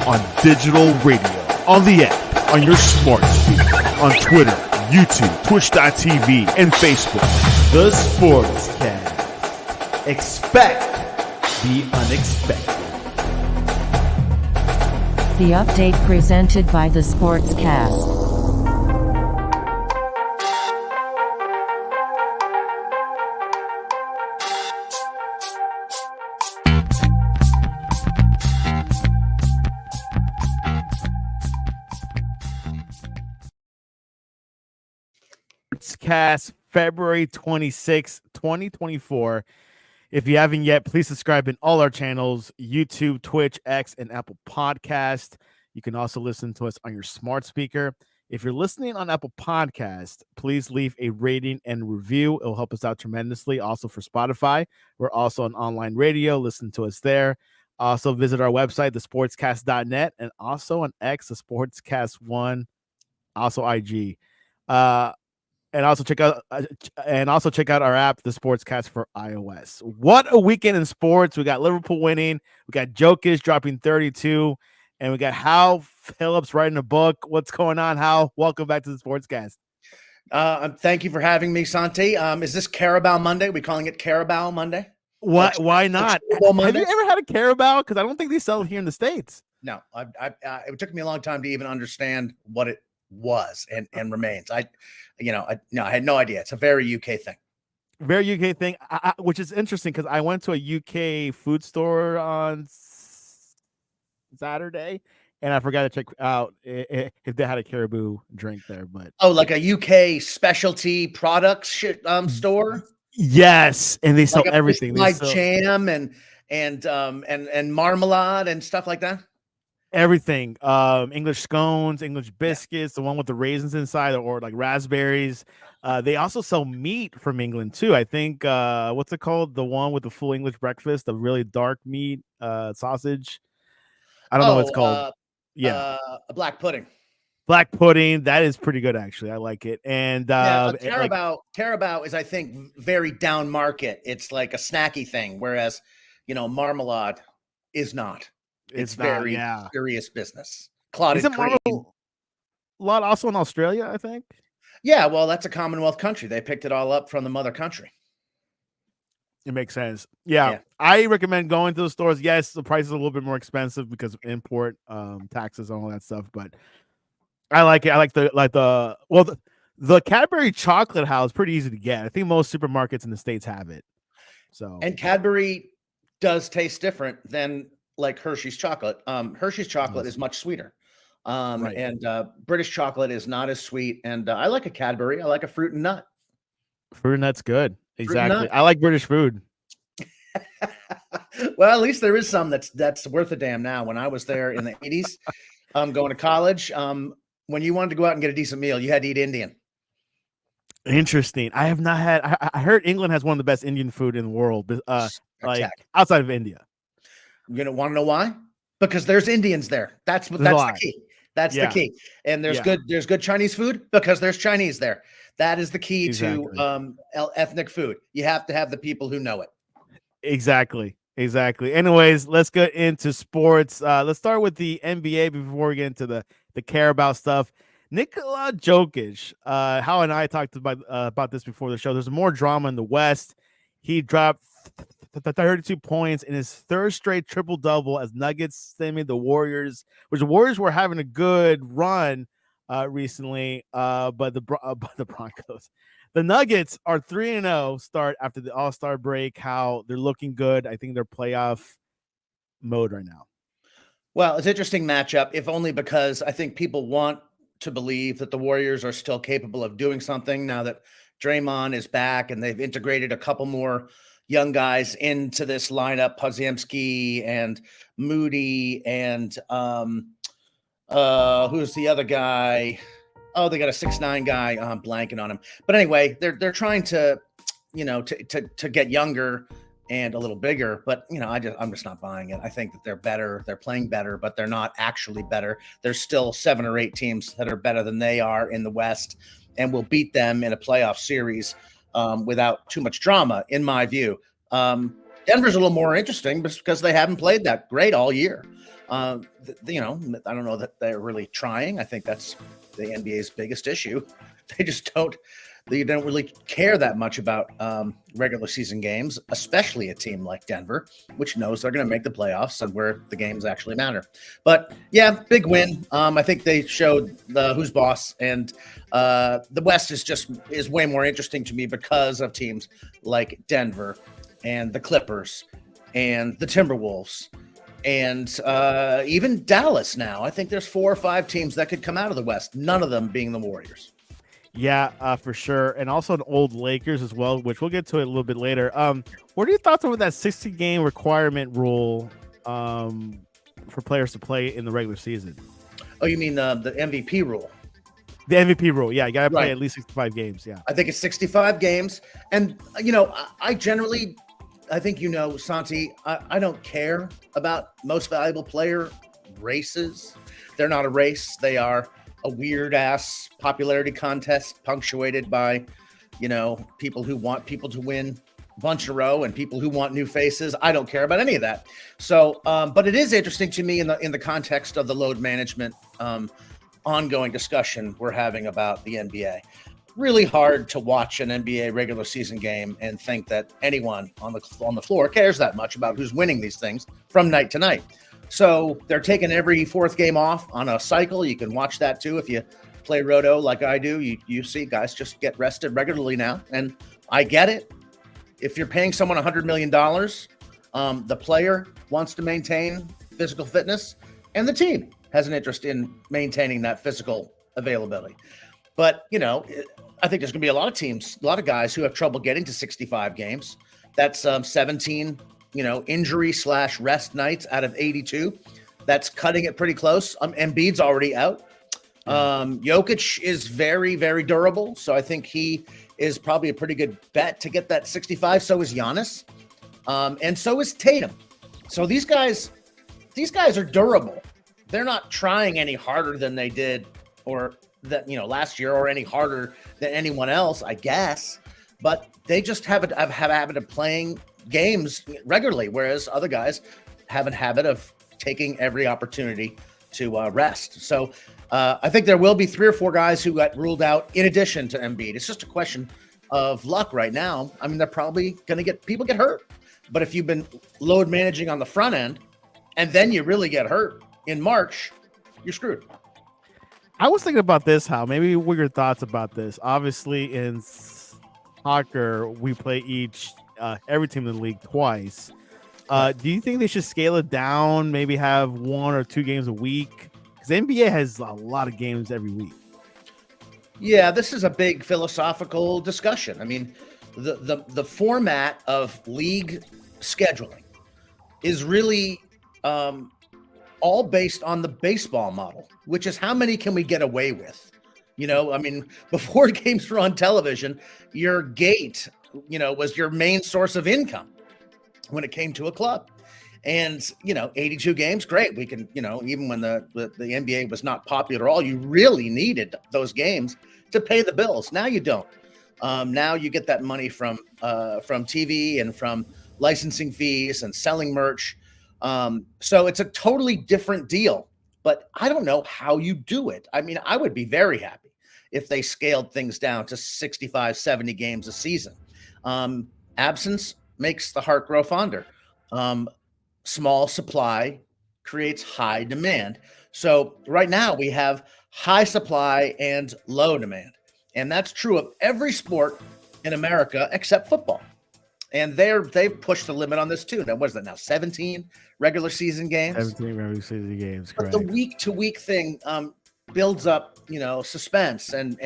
on digital radio, on the app, on your smart speaker, on Twitter, YouTube, Twitch.tv, and Facebook. The Sportscast. Expect the unexpected. The update presented by the Sportscast. Sportscast, February 26, 2024. If you haven't yet, please subscribe in all our channels, YouTube, Twitch, X, and Apple Podcast. You can also listen to us on your smart speaker. If you're listening on Apple Podcast, please leave a rating and review. It will help us out tremendously. Also for Spotify, we're also on online radio. Listen to us there. Also visit our website, thesportscast.net, and also on X, the Sportscast1, also IG. And also check out our app, the Sportscast for iOS. What a weekend in sports! We got Liverpool winning, we got Jokic dropping 32, and we got Hal Phillips writing a book. What's going on, Hal? Welcome back to the Sportscast. Thank you for having me, Santi. Is this Carabao Monday? Are we calling it Carabao Monday? What? Why not? Have you ever had a Carabao? Because I don't think they sell it here in the States. No, it took me a long time to even understand what it was and remains. I had no idea. It's a very UK thing. Very UK thing, which is interesting because I went to a UK food store on Saturday and I forgot to check out if they had a caribou drink there. But like a UK specialty products store. Yes, and they sell everything. Like jam and marmalade and stuff like that. Everything, English scones, English biscuits, the one with the raisins inside, or like raspberries. They also sell meat from England too. I think what's it called? The one with the full English breakfast, the really dark meat sausage. I don't know what it's called. A black pudding. Black pudding, that is pretty good actually. I like it. And Carabao is, I think, very down market. It's like a snacky thing, whereas marmalade is not. It's very serious business. Clotted cream. A lot also in Australia, I think. Yeah, well, that's a Commonwealth country. They picked it all up from the mother country. It makes sense. Yeah. I recommend going to the stores. Yes, the price is a little bit more expensive because of import taxes and all that stuff, but I like it. I like the Cadbury chocolate house, pretty easy to get. I think most supermarkets in the States have it. So, and Cadbury does taste different than like Hershey's chocolate. Hershey's chocolate is much sweeter. Right. And British chocolate is not as sweet. And I like a Cadbury. I like a fruit and nut. Fruit and nut's good. Exactly. I like British food. Well, at least there is some that's worth a damn now. When I was there in the 80s, going to college, when you wanted to go out and get a decent meal, you had to eat Indian. Interesting. I have not had. I heard England has one of the best Indian food in the world. Like outside of India. You're gonna want to know why? Because there's Indians there. That's the key. That's the key. And there's good Chinese food because there's Chinese there. That is the key to ethnic food. You have to have the people who know it. Exactly. Anyways, let's get into sports. Let's start with the NBA before we get into the Carabao stuff. Nikola Jokic. Hal and I talked about this before the show. There's more drama in the West. He dropped 32 points in his third straight triple-double as Nuggets sending the Warriors, which the Warriors were having a good run recently, but the Broncos. The Nuggets are 3-0 start after the All-Star break. How they're looking good. I think they're playoff mode right now. Well, it's an interesting matchup, if only because I think people want to believe that the Warriors are still capable of doing something now that Draymond is back and they've integrated a couple more young guys into this lineup, Podziemski and Moody and who's the other guy? Oh, they got a 6'9" guy. I'm blanking on him. But anyway, they're trying to, to get younger and a little bigger. But I'm just not buying it. I think that they're better. They're playing better, but they're not actually better. There's still 7 or 8 teams that are better than they are in the West, and will beat them in a playoff series without too much drama, in my view. Denver's a little more interesting because they haven't played that great all year. You know, I don't know that they're really trying. I think that's the NBA's biggest issue. They don't really care that much about regular season games, especially a team like Denver, which knows they're going to make the playoffs and where the games actually matter. But yeah, big win. I think they showed who's boss, and the West is way more interesting to me because of teams like Denver and the Clippers and the Timberwolves and even Dallas now. I think there's 4 or 5 teams that could come out of the West, none of them being the Warriors. Yeah, for sure. And also an old Lakers as well, which we'll get to it a little bit later. What are your thoughts over that 60-game requirement rule for players to play in the regular season? Oh, you mean the MVP rule? The MVP rule, yeah. You got to play Right. at least 65 games, yeah. I think it's 65 games. And, you know, I think, you know, Santi, I don't care about most valuable player races. They're not a race. They are a weird ass popularity contest punctuated by, you know, people who want people to win a bunch in a row and people who want new faces. I don't care about any of that. So, but it is interesting to me in the context of the load management ongoing discussion we're having about the NBA. Really hard to watch an NBA regular season game and think that anyone on the floor cares that much about who's winning these things from night to night. So they're taking every 4th game off on a cycle. You can watch that too if you play Roto like I do. You see guys just get rested regularly now, and I get it. If you're paying someone $100 million, the player wants to maintain physical fitness, and the team has an interest in maintaining that physical availability. But, you know, I think there's going to be a lot of teams, a lot of guys who have trouble getting to 65 games. That's 17 injury/rest nights out of 82. That's cutting it pretty close. Embiid's already out. Jokic is very, very durable. So I think he is probably a pretty good bet to get that 65. So is Giannis. And so is Tatum. So these guys are durable. They're not trying any harder than they did or that, you know, last year or any harder than anyone else, I guess. But they just have a habit of playing games regularly, whereas other guys have a habit of taking every opportunity to rest. So I think there will be 3 or 4 guys who got ruled out in addition to Embiid. It's just a question of luck right now. I mean, they're probably going to get hurt. But if you've been load managing on the front end and then you really get hurt in March, you're screwed. I was thinking about this, Hal. Maybe what are your thoughts about this? Obviously, in soccer, we play every team in the league twice. Do you think they should scale it down? Maybe have 1 or 2 games a week? Because NBA has a lot of games every week. Yeah, this is a big philosophical discussion. I mean, the format of league scheduling is really all based on the baseball model, which is how many can we get away with? You know, I mean, before games were on television, your gate, you know, was your main source of income when it came to a club. And, you know, 82 games, great. We can, you know, even when the NBA was not popular at all, you really needed those games to pay the bills. Now you don't. Now you get that money from TV and from licensing fees and selling merch. So it's a totally different deal, but I don't know how you do it. I mean, I would be very happy if they scaled things down to 65, 70 games a season. Absence makes the heart grow fonder. Small supply creates high demand. So right now we have high supply and low demand. And that's true of every sport in America except football. And they've pushed the limit on this too. Now, what is that now? 17 regular season games? 17 regular season games, but correct. the week-to-week thing builds up, you know, suspense. And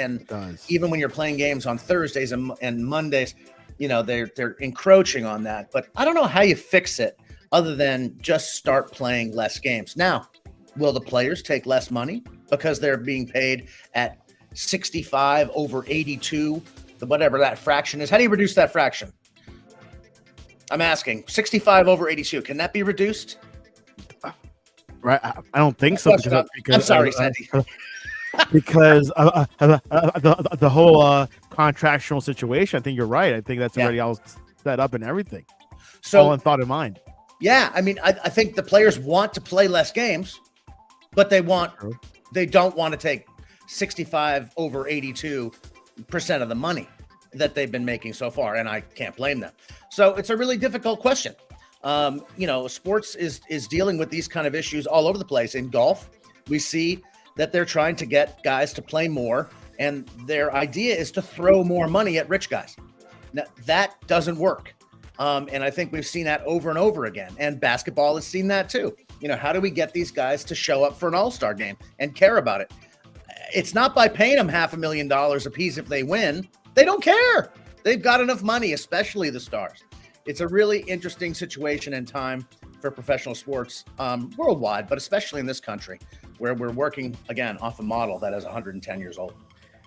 even when you're playing games on Thursdays and Mondays, you know, they're encroaching on that. But I don't know how you fix it other than just start playing less games. Now, will the players take less money because they're being paid at 65 over 82, whatever that fraction is? How do you reduce that fraction? I'm asking 65 over 82. Can that be reduced? Right. I don't think so. Because I'm sorry, Sandy. Because the whole contractual situation. I think you're right. I think that's already all set up and everything. So all in thought in mind. yeah, I mean, I think the players want to play less games, but they don't want to take 65 over 82% of the money that they've been making so far, and I can't blame them. So it's a really difficult question. Sports is dealing with these kind of issues all over the place. In golf, we see that they're trying to get guys to play more, and their idea is to throw more money at rich guys. Now, that doesn't work. And I think we've seen that over and over again. And basketball has seen that too. How do we get these guys to show up for an all-star game and care about it? It's not by paying them $500,000 a piece if they win. They don't care. They've got enough money, especially the stars. It's a really interesting situation and time for professional sports worldwide, but especially in this country where we're working, again, off a model that is 110 years old.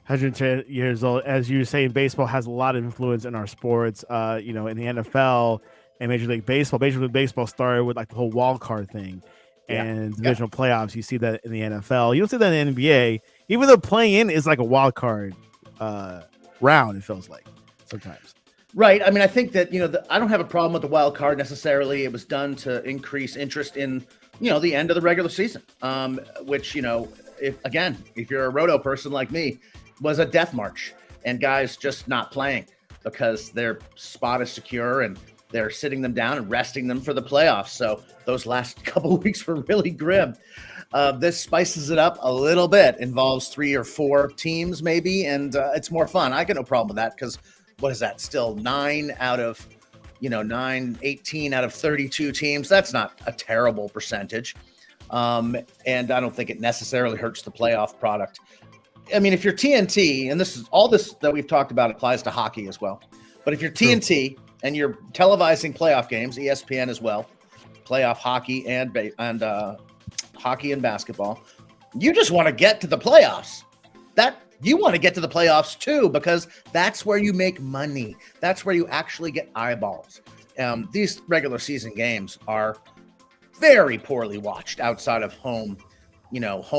110 years old. As you say, baseball has a lot of influence in our sports. In the NFL and Major League Baseball. Major League Baseball started with like the whole wild card thing and divisional playoffs. You see that in the NFL. You don't see that in the NBA, even though playing in is like a wild card round, it feels like sometimes. Right. I mean, I think that, I don't have a problem with the wild card necessarily. It was done to increase interest in, the end of the regular season, which, if you're a roto person like me, was a death march and guys just not playing because their spot is secure and they're sitting them down and resting them for the playoffs. So those last couple of weeks were really grim. This spices it up a little bit, involves 3 or 4 teams maybe, and it's more fun. I got no problem with that because what is that? Still 18 out of 32 teams. That's not a terrible percentage. And I don't think it necessarily hurts the playoff product. I mean, if you're TNT, and this is all this that we've talked about applies to hockey as well. But if you're TNT and you're televising playoff games, ESPN as well, playoff hockey and hockey and basketball, you just want to get to the playoffs. You want to get to the playoffs too, because that's where you make money. That's where you actually get eyeballs. These regular season games are very poorly watched outside of home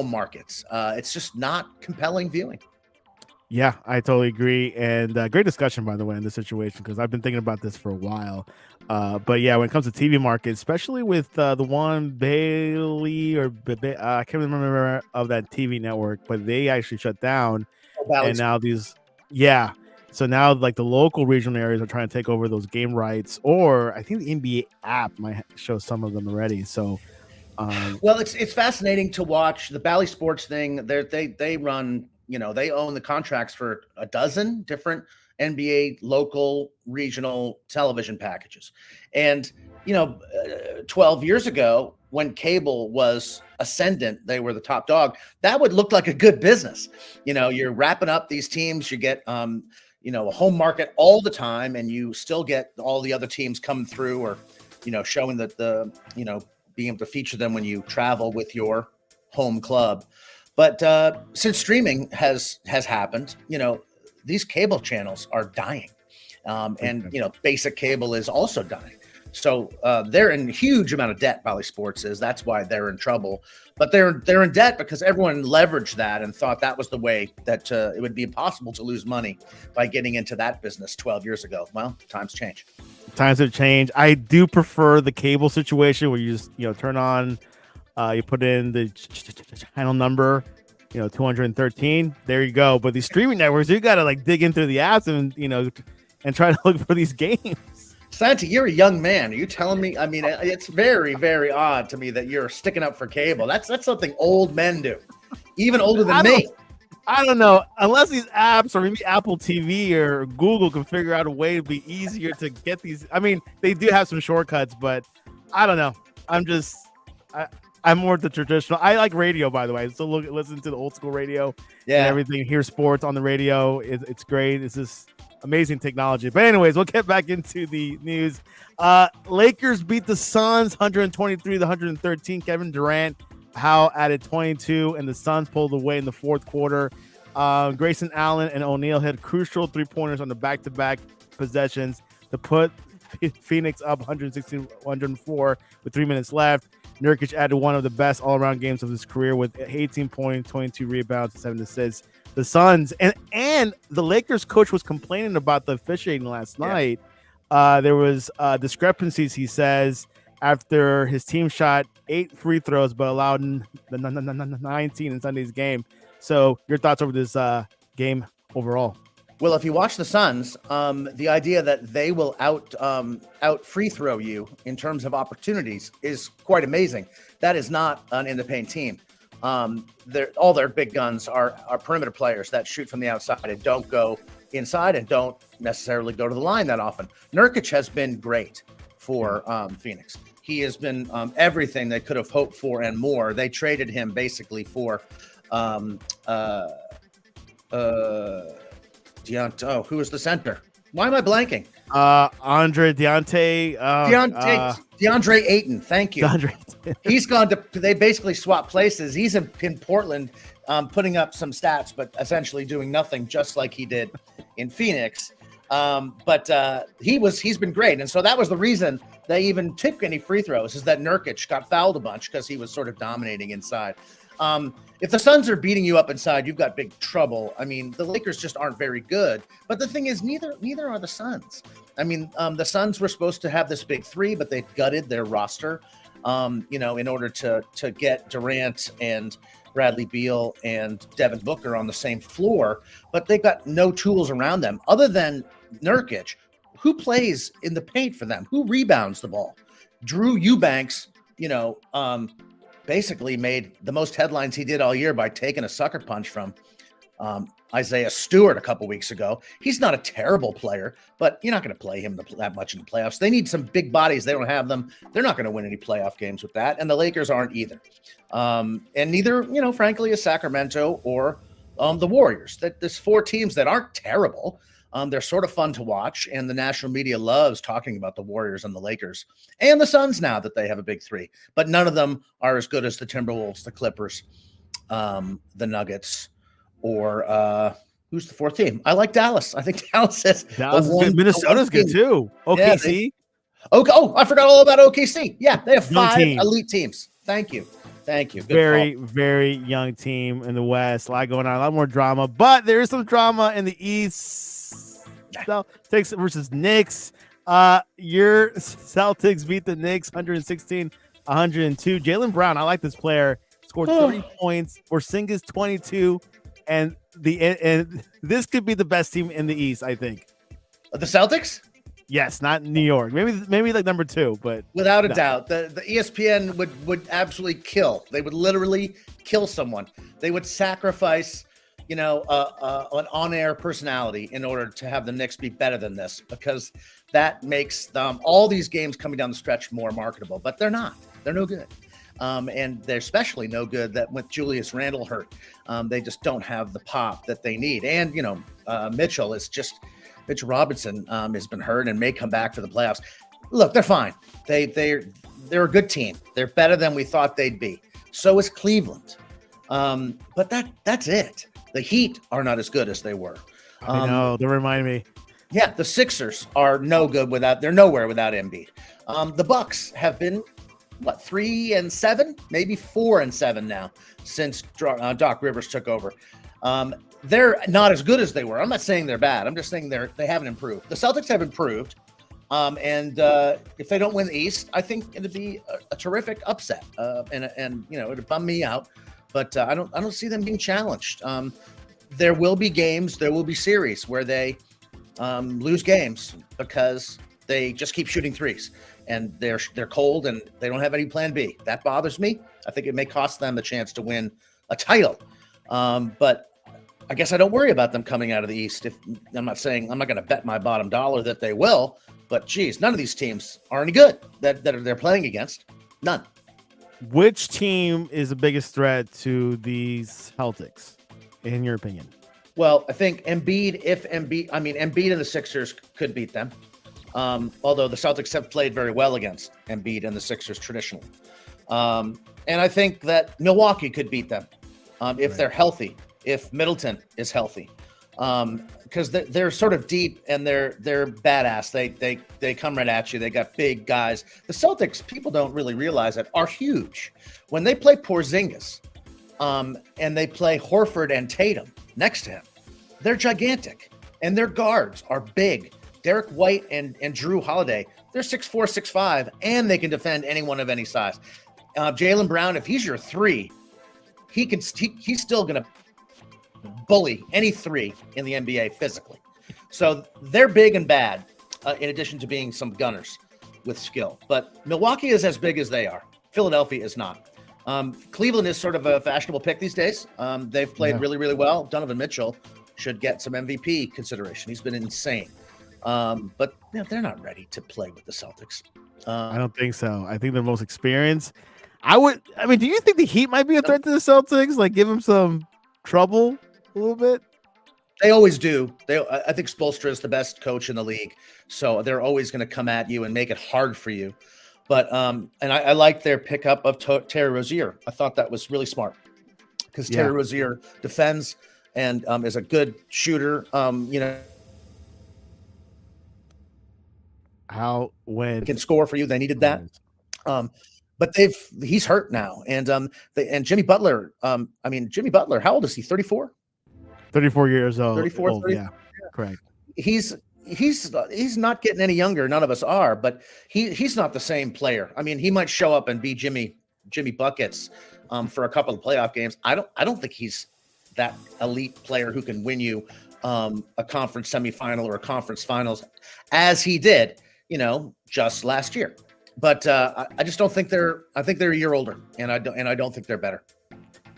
markets. It's just not compelling viewing. Yeah, I totally agree. And great discussion, by the way, in this situation, because I've been thinking about this for a while. But yeah, when it comes to TV market, especially with the one Bailey I can't remember of that TV network, but they actually shut down. And now so now like the local regional areas are trying to take over those game rights, or I think the NBA app might show some of them already. So well, it's fascinating to watch the Bally Sports thing. They run, they own the contracts for a dozen different NBA local regional television packages. And 12 years ago, when cable was ascendant, they were the top dog. That would look like a good business. You're wrapping up these teams, you get a home market all the time, and you still get all the other teams coming through, or showing that being able to feature them when you travel with your home club. But since streaming has happened, these cable channels are dying, and basic cable is also dying. So they're in a huge amount of debt. Bally Sports is. That's why they're in trouble. But they're in debt because everyone leveraged that and thought that was the way that it would be impossible to lose money by getting into that business 12 years ago. Well, times change. Times have changed. I do prefer the cable situation where you just turn on, you put in the channel number, 213. There you go. But these streaming networks, you got to like dig into the apps and try to look for these games. Santi, you're a young man. Are you telling me? I mean, it's very, very odd to me that you're sticking up for cable. That's something old men do, even older than me. I don't know. Unless these apps or maybe Apple TV or Google can figure out a way to be easier to get these. I mean, they do have some shortcuts, but I don't know. I'm more the traditional. I like radio, by the way. So listen to the old school radio. Yeah, and everything. Hear sports on the radio. It's great. It's just amazing technology. But anyways, we'll get back into the news. Lakers beat the Suns 123-113. Kevin Durant, added 22, and the Suns pulled away in the fourth quarter. Grayson Allen and O'Neal hit crucial 3-pointers on the back-to-back possessions to put Phoenix up 116-104 with 3 minutes left. Nurkic added one of the best all-around games of his career with 18 points, 22 rebounds, and 7 assists. The Suns and the Lakers coach was complaining about the officiating last night. there was discrepancies, he says, after his team shot 8 free throws but allowed 19 in Sunday's game. So your thoughts over this game overall? Well, if you watch the Suns, the idea that they will out free throw you in terms of opportunities is quite amazing. That is not an in the paint team. All their big guns are perimeter players that shoot from the outside and don't go inside and don't necessarily go to the line that often. Nurkic has been great for Phoenix. He has been everything they could have hoped for and more. They traded him basically for who was the center? Why am I blanking? DeAndre Ayton. Thank you. He's gone to. They basically swapped places. He's in Portland, putting up some stats, but essentially doing nothing, just like he did in Phoenix. But he's been great, and so that was the reason they even took any free throws. Is that Nurkic got fouled a bunch because he was sort of dominating inside. If the Suns are beating you up inside, you've got big trouble. I mean, the Lakers just aren't very good. But the thing is, neither are the Suns. I mean, the Suns were supposed to have this big three, but they've gutted their roster, in order to get Durant and Bradley Beal and Devin Booker on the same floor. But they've got no tools around them other than Nurkic. Who plays in the paint for them? Who rebounds the ball? Drew Eubanks, basically made the most headlines he did all year by taking a sucker punch from Isaiah Stewart a couple weeks ago. He's not a terrible player, but you're not going to play him that much in the playoffs. They need some big bodies. They don't have them. They're not going to win any playoff games with that, and the Lakers aren't either. And neither, frankly, is Sacramento or the Warriors. There's 4 teams that aren't terrible. They're sort of fun to watch, and the national media loves talking about the Warriors and the Lakers and the Suns now that they have a big 3. But none of them are as good as the Timberwolves, the Clippers, the Nuggets, or who's the 4th team? I like Dallas. I think Dallas is good. Minnesota's good too. OKC. Yeah, I forgot all about OKC. Yeah, they have 5 elite teams. Thank you. Good very, very young team in the West. A lot going on, a lot more drama, but there is some drama in the East. Celtics versus Knicks. Your Celtics beat the Knicks 116-102. Jaylen Brown, I like this player, scored 30 points. Porzingis 22, and this could be the best team in the East, I think. The Celtics? Yes, not New York. Maybe like number 2, but without a doubt, the ESPN would absolutely kill. They would literally kill someone. They would sacrifice, an on-air personality in order to have the Knicks be better than this, because that makes all these games coming down the stretch more marketable. But they're not. They're no good. And they're especially no good that with Julius Randle hurt, they just don't have the pop that they need. And, Mitchell Robinson has been hurt and may come back for the playoffs. Look, they're fine. They're a good team. They're better than we thought they'd be. So is Cleveland. But that's it. The Heat are not as good as they were. I know. They remind me. Yeah, the Sixers are no good they're nowhere without Embiid. The Bucks have been 3-7, maybe 4-7 now since Doc Rivers took over. They're not as good as they were. I'm not saying they're bad. I'm just saying they haven't improved. The Celtics have improved. And if they don't win the East, I think it'd be a terrific upset. And it'd bum me out. But I don't see them being challenged. There will be games, there will be series where they lose games because they just keep shooting threes, and they're cold and they don't have any plan B. That bothers me. I think it may cost them a chance to win a title. But I guess I don't worry about them coming out of the East. I'm not going to bet my bottom dollar that they will. But geez, none of these teams are any good that they're playing against. None. Which team is the biggest threat to these Celtics, in your opinion? Well, I think Embiid and the Sixers could beat them. Although the Celtics have played very well against Embiid and the Sixers traditionally. And I think that Milwaukee could beat them if they're healthy, if Middleton is healthy. Because they're sort of deep and they're badass. They come right at you. They got big guys. The Celtics, people don't really realize it, are huge. When they play Porzingis and they play Horford and Tatum next to him, they're gigantic. And their guards are big Derek White and Drew Holiday, they're 6'4", 6'5", and they can defend anyone of any size. Jaylen Brown, if he's your 3, he's still going to bully any 3 in the NBA physically. So they're big and bad, in addition to being some gunners with skill. But Milwaukee is as big as they are. Philadelphia is not. Cleveland is sort of a fashionable pick these days. They've played really, really well. Donovan Mitchell should get some MVP consideration. He's been insane. But they're not ready to play with the Celtics. I don't think so. I think they're most experienced. Do you think the Heat might be a threat to the Celtics? Like, give them some trouble a little bit? They always do. I think Spoelstra is the best coach in the league, so they're always going to come at you and make it hard for you. But and I like their pickup of Terry Rozier. I thought that was really smart because Terry Rozier defends and is a good shooter. When can score for you. They needed that. But he's hurt now, and Jimmy Butler. Jimmy Butler. How old is he? 34. 34 years old. 34. 30? Yeah, correct. He's not getting any younger. None of us are, but he's not the same player. I mean, he might show up and be Jimmy buckets for a couple of playoff games. I don't think he's that elite player who can win you a conference semifinal or a conference finals as he did, just last year. But I just don't think I think they're a year older, and I don't think they're better.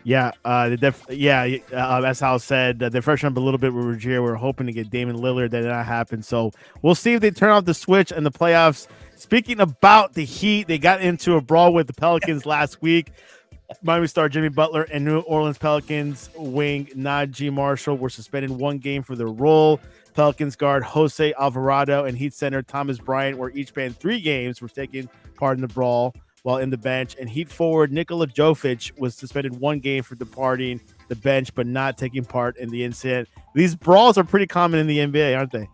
Yeah, as Hal said, they freshened up a little bit with Rozier. We're hoping to get Damian Lillard. That did not happen. So we'll see if they turn off the switch in the playoffs. Speaking about the Heat, they got into a brawl with the Pelicans last week. Miami star Jimmy Butler and New Orleans Pelicans wing Najee Marshall were suspended 1 game for their role. Pelicans guard Jose Alvarado and Heat center Thomas Bryant were each banned 3 games for taking part in the brawl while in the bench. And Heat forward Nikola Jokic was suspended 1 game for departing the bench but not taking part in the incident. These brawls are pretty common in the NBA, aren't they?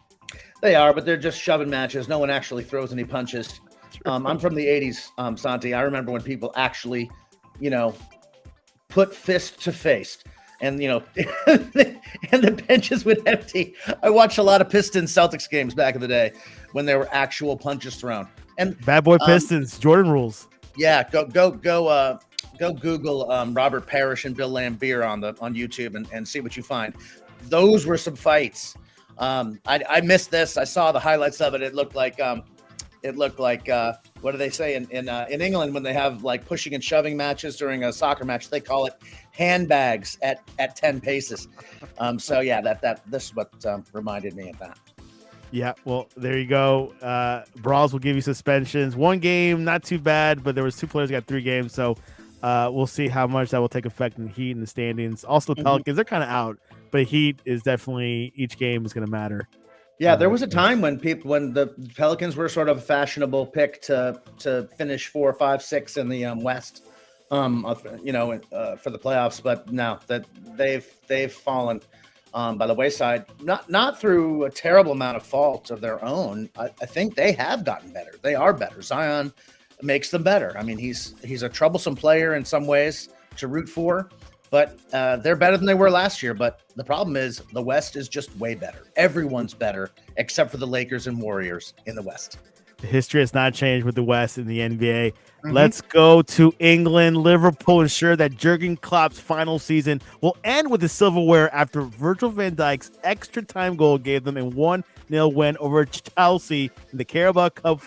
They are, but they're just shoving matches. No one actually throws any punches. I'm from the 80s, Santi. I remember when people actually, put fist to face. And, and the benches would empty. I watched a lot of Pistons Celtics games back in the day when there were actual punches thrown. And Bad Boy Pistons, Jordan rules. Yeah, go Google Robert Parrish and Bill Lambier on YouTube and see what you find. Those were some fights. I missed this. I saw the highlights of it. It looked like what do they say in England when they have like pushing and shoving matches during a soccer match? They call it handbags at 10 paces. So yeah, this is what reminded me of that. Yeah, well, there you go. Brawls will give you suspensions. 1 game, not too bad, but there was 2 players who got 3 games. So we'll see how much that will take effect in the Heat and the standings. Also, the Pelicans, they're kind of out, but Heat is definitely, each game is going to matter. Yeah, there was a time when the Pelicans were sort of a fashionable pick to finish 4, 5, 6 in the West, for the playoffs. But now that they've fallen by the wayside, not through a terrible amount of fault of their own. I think they have gotten better. They are better. Zion makes them better. I mean, he's a troublesome player in some ways to root for. But they're better than they were last year. But the problem is the West is just way better. Everyone's better except for the Lakers and Warriors in the West. The history has not changed with the West in the NBA. Let's go to England. Liverpool ensure that Jurgen Klopp's final season will end with the silverware after Virgil van Dijk's extra time goal gave them a 1-0 win over Chelsea in the Carabao Cup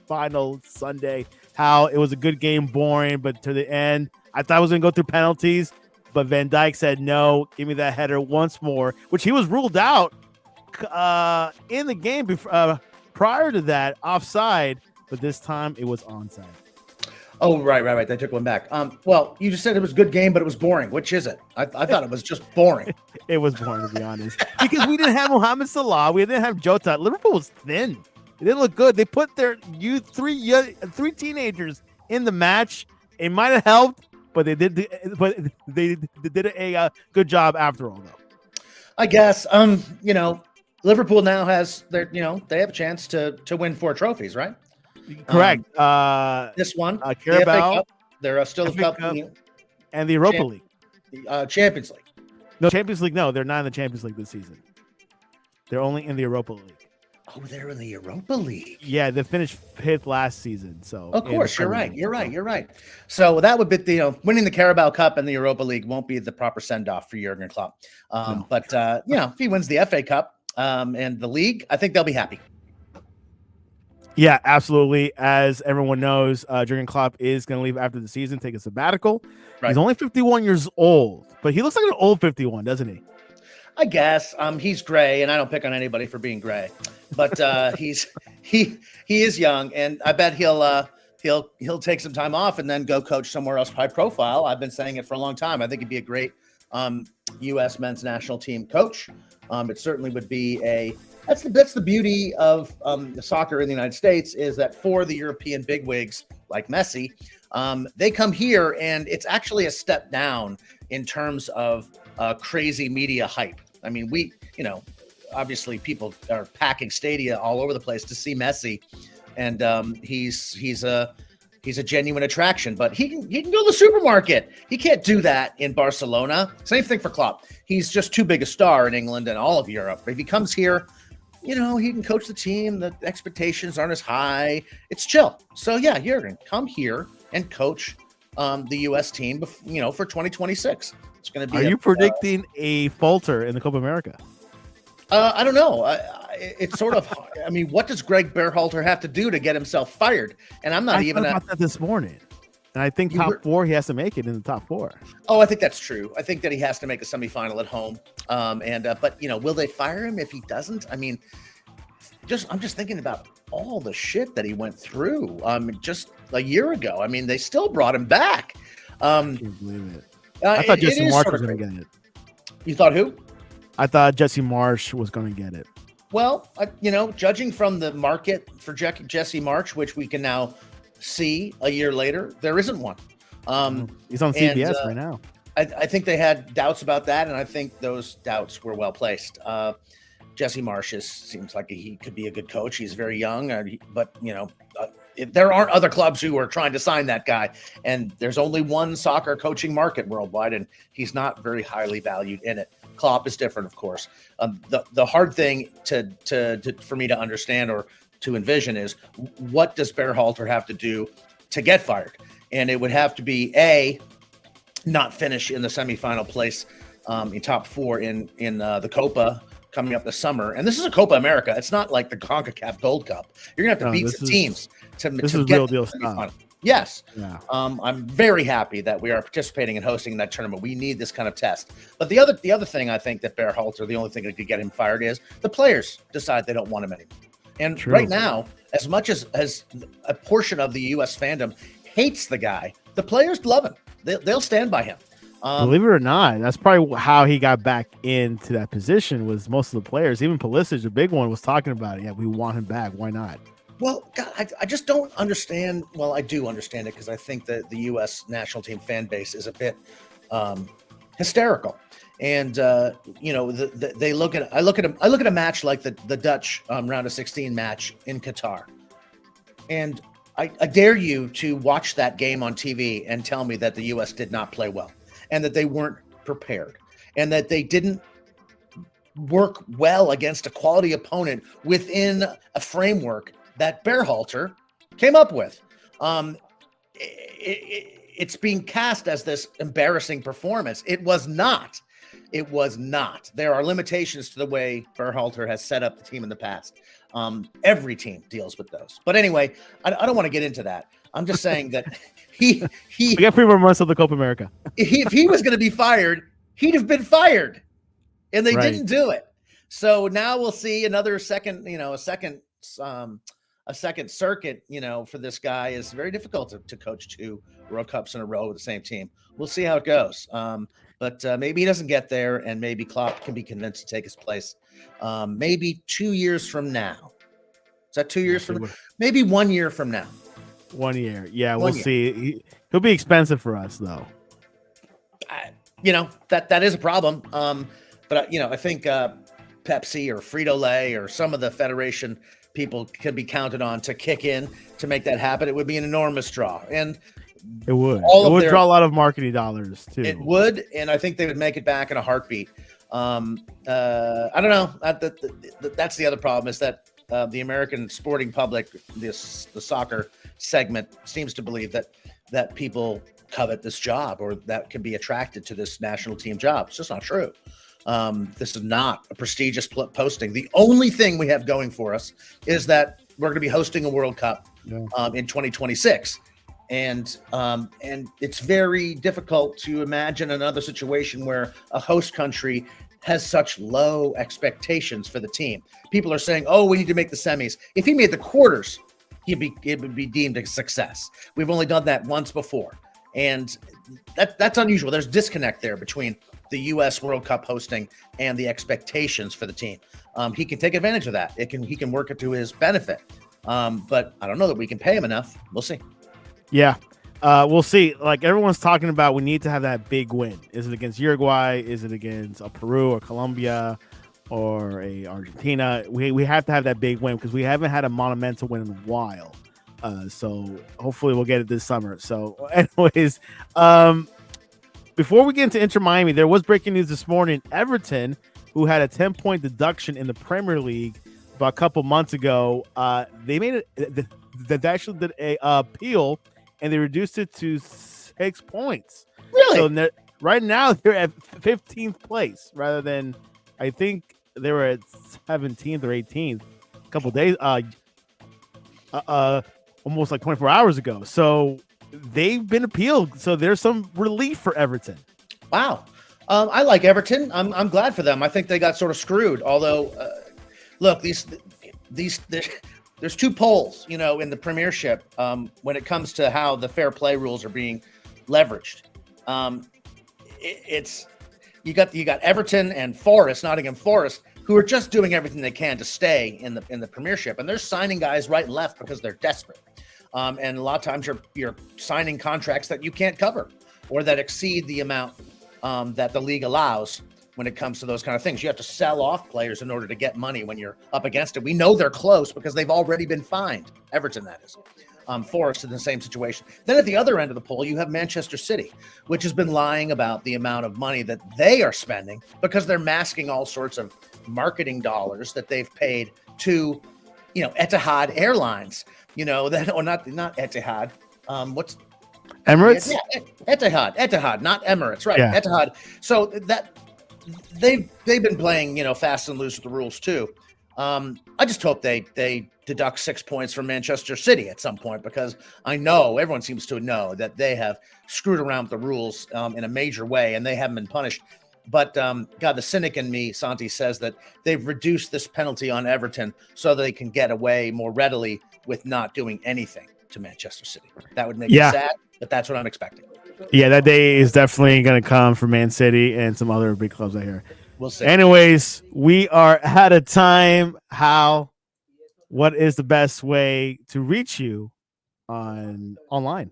final Sunday. How it was a good game, boring, but to the end, I thought I was going to go through penalties. But Van Dijk said, no, give me that header once more, which he was ruled out in the game prior to that, offside. But this time it was onside. Oh, right. They took one back. Well, you just said it was a good game, but it was boring. Which is it? I thought it was just boring. It was boring, to be honest. Because we didn't have Mohamed Salah. We didn't have Jota. Liverpool was thin. They didn't look good. They put their three teenagers in the match. It might have helped. But they did a good job after all, though. I guess. Liverpool now has they have a chance to win 4 trophies, right? Correct. This one, Carabao, Cup, they're still a cup, and the Europa League, Champions League. No, Champions League. No, they're not in the Champions League this season. They're only in the Europa League. Oh, they're in the Europa League. Yeah, they finished 5th last season. So Of course, you're right. You're right. So that would be winning the Carabao Cup and the Europa League won't be the proper send off for Jurgen Klopp. No. But if he wins the FA Cup and the league, I think they'll be happy. Yeah, absolutely. As everyone knows, Jurgen Klopp is going to leave after the season, take a sabbatical. Right. He's only 51 years old, but he looks like an old 51, doesn't he? I guess he's gray, and I don't pick on anybody for being gray, but he is young, and I bet he'll take some time off and then go coach somewhere else high profile. I've been saying it for a long time. I think he'd be a great U.S. men's national team coach. It certainly would be that's the beauty of the soccer in the United States is that for the European bigwigs like Messi, they come here, and it's actually a step down in terms of crazy media hype. I mean, obviously people are packing stadia all over the place to see Messi, and he's a genuine attraction. But he can go to the supermarket. He can't do that in Barcelona. Same thing for Klopp. He's just too big a star in England and all of Europe. But if he comes here, he can coach the team. The expectations aren't as high. It's chill. So yeah, Jurgen, come here and coach the U.S. team, for 2026. It's going to be. Are you predicting a falter in the Copa America? I don't know. It's sort of. I mean, what does Greg Berhalter have to do to get himself fired? And I'm not even about that this morning. And I think top 4, he has to make it in the top 4. Oh, I think that's true. I think that he has to make a semifinal at home. But will they fire him if he doesn't? I mean, I'm just thinking about all the shit that he went through. Just a year ago. I mean, they still brought him back. I can't believe it. I thought Jesse Marsh was going to get it. You thought who? I thought Jesse Marsh was going to get it. Well, judging from the market for Jesse Marsh, which we can now see a year later, there isn't one. He's on CBS right now. I think they had doubts about that, and I think those doubts were well placed. Jesse Marsh seems like he could be a good coach. He's very young, but there aren't other clubs who are trying to sign that guy, and there's only one soccer coaching market worldwide, and he's not very highly valued in it. Klopp is different, of course. The hard thing for me to understand or to envision is what does Berhalter have to do to get fired, and it would have to be not finish in the semifinal place in top 4 in the Copa coming up this summer. And this is a Copa America. It's not like the CONCACAF Gold Cup. You're gonna have to beat some teams to get real deal stuff. Yes. Yeah. I'm very happy that we are participating and hosting that tournament. We need this kind of test. But the other thing I think that Berhalter, the only thing that could get him fired is the players decide they don't want him anymore. And True. Right now, as much as a portion of the U.S. fandom hates the guy, the players love him. They'll stand by him. Believe it or not, that's probably how he got back into that position. Was most of the players, even Pulisic, the big one, was talking about it. Yeah, we want him back. Why not? Well, God, I just don't understand. Well, I do understand it because I think that the U.S. national team fan base is a bit hysterical, and they look at. I look at a match like the Dutch round of 16 match in Qatar, and I dare you to watch that game on TV and tell me that the U.S. did not play well, and that they weren't prepared, and that they didn't work well against a quality opponent within a framework that Berhalter came up with. It's being cast as this embarrassing performance. It was not. It was not. There are limitations to the way Berhalter has set up the team in the past. Every team deals with those. But anyway, I don't want to get into that. I'm just saying that we got 3 more months of the Copa America. If he was going to be fired, he'd have been fired, and they didn't do it. So now we'll see another second, a second circuit, for this guy is very difficult to coach 2 World Cups in a row with the same team. We'll see how it goes. But maybe he doesn't get there, and maybe Klopp can be convinced to take his place. Maybe 2 years from now. Is that 2 years from now? Maybe 1 year from now. 1 year. Yeah, we'll see. He'll be expensive for us, though. That is a problem. But I think Pepsi or Frito-Lay or some of the federation people can be counted on to kick in to make that happen. It would be an enormous draw. And it would. It would draw a lot of marketing dollars, too. It would, and I think they would make it back in a heartbeat. I don't know. That's the other problem is that the American sporting public, the soccer segment, seems to believe that people covet this job or that can be attracted to this national team job. It's just not true. This is not a prestigious posting. The only thing we have going for us is that we're going to be hosting a World Cup in 2026. And it's very difficult to imagine another situation where a host country has such low expectations for the team. People are saying, "Oh, we need to make the semis." If he made the quarters, it would be deemed a success. We've only done that once before, and that's unusual. There's disconnect there between the U.S. World Cup hosting and the expectations for the team. He can take advantage of that. He can work it to his benefit. But I don't know that we can pay him enough. We'll see. Yeah. We'll see. Like everyone's talking about, we need to have that big win. Is it against Uruguay? Is it against Peru or Colombia or a Argentina? We have to have that big win because we haven't had a monumental win in a while. So hopefully we'll get it this summer. So anyways, before we get into Inter Miami, there was breaking news this morning. Everton, who had a 10-point deduction in the Premier League about a couple months ago, they made it. They actually did a appeal, and they reduced it to 6 points. Really? So right now they're at 15th place rather than, I think they were at 17th or 18th a couple days, almost like 24 hours ago. So they've been appealed. So there's some relief for Everton. Wow. I like Everton. I'm glad for them. I think they got sort of screwed. Although, look, there's two poles, in the Premiership when it comes to how the fair play rules are being leveraged. You got Everton and Nottingham Forest, who are just doing everything they can to stay in the Premiership, and they're signing guys right and left because they're desperate. And a lot of times you're signing contracts that you can't cover or that exceed the amount that the league allows. When it comes to those kind of things, you have to sell off players in order to get money when you're up against it. We know they're close because they've already been fined. Everton, that is. Forest in the same situation. Then at the other end of the poll, you have Manchester City, which has been lying about the amount of money that they are spending because they're masking all sorts of marketing dollars that they've paid to, Etihad Airlines. Not Etihad. What's Emirates? Yeah, Etihad, not Emirates, right? Yeah. Etihad. So that. They've been playing, fast and loose with the rules too. I just hope they deduct 6 points from Manchester City at some point because I know everyone seems to know that they have screwed around with the rules in a major way and they haven't been punished. But God, the cynic in me, Santi, says that they've reduced this penalty on Everton so that they can get away more readily with not doing anything to Manchester City. That would make me sad, but that's what I'm expecting. Yeah, that day is definitely going to come for Man City and some other big clubs out here. We'll see. Anyways, we are out of time. What is the best way to reach you online?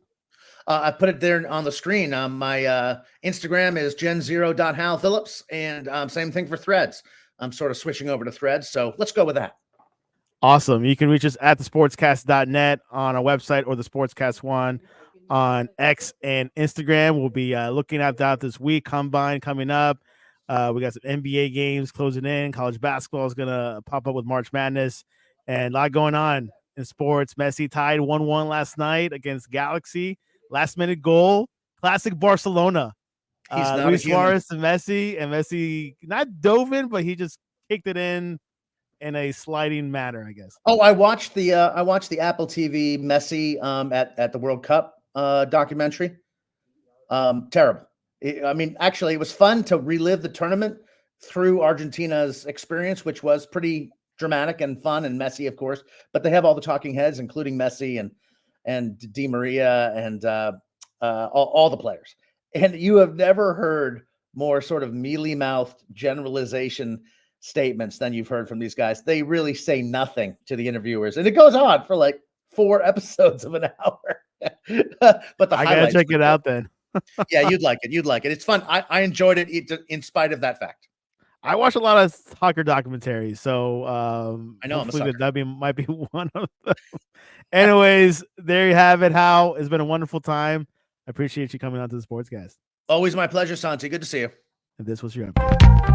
I put it there on the screen. My Instagram is gen0.Hal Phillips, and same thing for Threads. I'm sort of switching over to Threads, so let's go with that. Awesome. You can reach us at thesportscast.net on our website or the Sportscast One on X and Instagram. We'll be looking at that this week. Combine coming up. We got some NBA games closing in. College basketball is going to pop up with March Madness. And a lot going on in sports. Messi tied 1-1 last night against Galaxy. Last-minute goal. Classic Barcelona. Luis Suarez to Messi. And Messi not dove in, but he just kicked it in a sliding manner, I guess. Oh, I watched the Apple TV Messi at the World Cup documentary. Terrible. Actually, it was fun to relive the tournament through Argentina's experience, which was pretty dramatic and fun, and Messi, of course. But they have all the talking heads, including Messi and Di Maria and all the players. And you have never heard more sort of mealy-mouthed generalization statements than you've heard from these guys. They really say nothing to the interviewers, and it goes on for like 4 episodes of an hour. But I gotta check it out then. Yeah, you'd like it. It's fun. I enjoyed it in spite of that fact. I watch a lot of soccer documentaries, so I know that might be one of them. Anyways, there you have it. Hal, it's been a wonderful time. I appreciate you coming on to the Sportscast. Always my pleasure, Santi. Good to see you. And this was your episode.